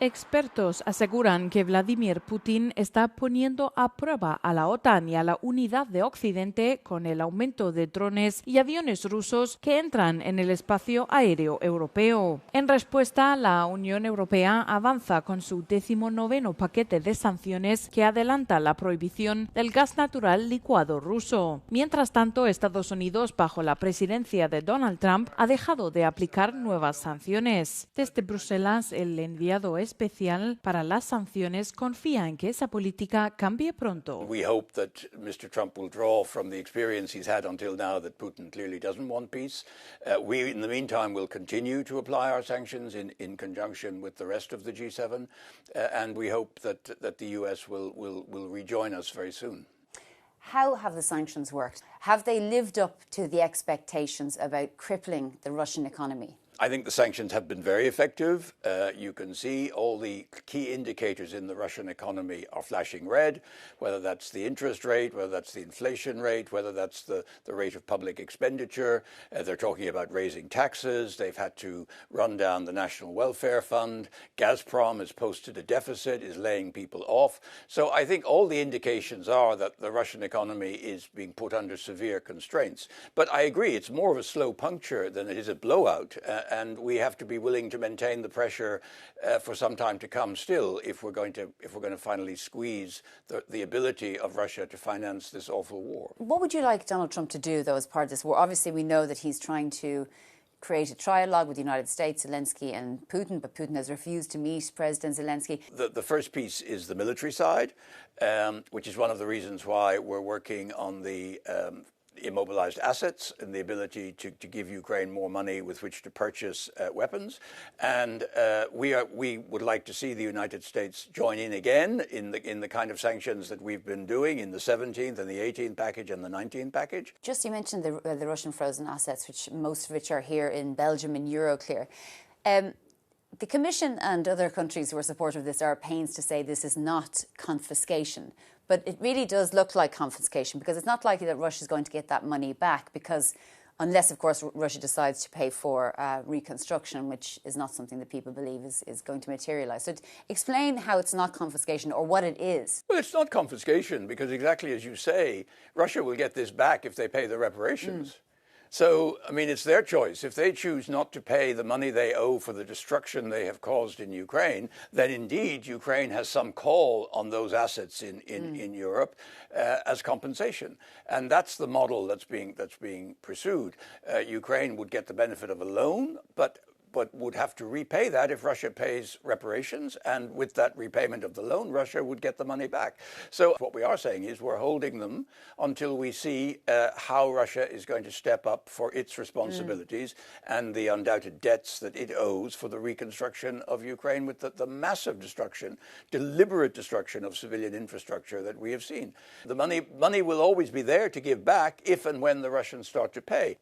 Expertos aseguran que Vladimir Putin está poniendo a prueba a la OTAN y a la unidad de Occidente con el aumento de drones y aviones rusos que entran en el espacio aéreo europeo. En respuesta, la Unión Europea avanza con su 19º paquete de sanciones que adelanta la prohibición del gas natural licuado ruso. Mientras tanto, Estados Unidos, bajo la presidencia de Donald Trump, ha dejado de aplicar nuevas sanciones. Desde Bruselas, el enviado especial para las sanciones confía en que esa política cambie pronto. We hope that Mr. Trump will draw from the experience he's had until now that Putin clearly doesn't want peace. We, in the meantime, will continue to apply our sanctions in conjunction with the rest of the G7, and we hope that the US will rejoin us very soon. How have the sanctions worked? Have they lived up to the expectations about crippling the Russian economy? I think the sanctions have been very effective. You can see all the key indicators in the Russian economy are flashing red, whether that's the interest rate, whether that's the inflation rate, whether that's the rate of public expenditure. They're talking about raising taxes. They've had to run down the National Welfare Fund. Gazprom has posted a deficit, is laying people off. So I think all the indications are that the Russian economy is being put under severe constraints. But I agree, it's more of a slow puncture than it is a blowout. And we have to be willing to maintain the pressure for some time to come still if we're going to finally squeeze the ability of Russia to finance this awful war. What would you like Donald Trump to do, though, as part of this war? Obviously, we know that he's trying to create a trialogue with the United States, Zelensky and Putin, but Putin has refused to meet President Zelensky. The first piece is the military side, which is one of the reasons why we're working on the immobilized assets and the ability to give Ukraine more money with which to purchase weapons. And we would like to see the United States join in again in the kind of sanctions that we've been doing in the 17th and the 18th package and the 19th package. Just you mentioned the Russian frozen assets, which most of which are here in Belgium in Euroclear. The Commission and other countries who are supportive of this are at pains to say this is not confiscation. But it really does look like confiscation because it's not likely that Russia is going to get that money back because unless, of course, Russia decides to pay for reconstruction, which is not something that people believe is going to materialise. So explain how it's not confiscation or what it is. Well, it's not confiscation because exactly as you say, Russia will get this back if they pay the reparations. So, I mean, it's their choice. If they choose not to pay the money they owe for the destruction they have caused in Ukraine, then indeed Ukraine has some call on those assets in Europe as compensation. And that's the model that's being pursued. Ukraine would get the benefit of a loan, but would have to repay that if Russia pays reparations. And with that repayment of the loan, Russia would get the money back. So what we are saying is we're holding them until we see how Russia is going to step up for its responsibilities and the undoubted debts that it owes for the reconstruction of Ukraine with the massive destruction, deliberate destruction of civilian infrastructure that we have seen. The money will always be there to give back if and when the Russians start to pay.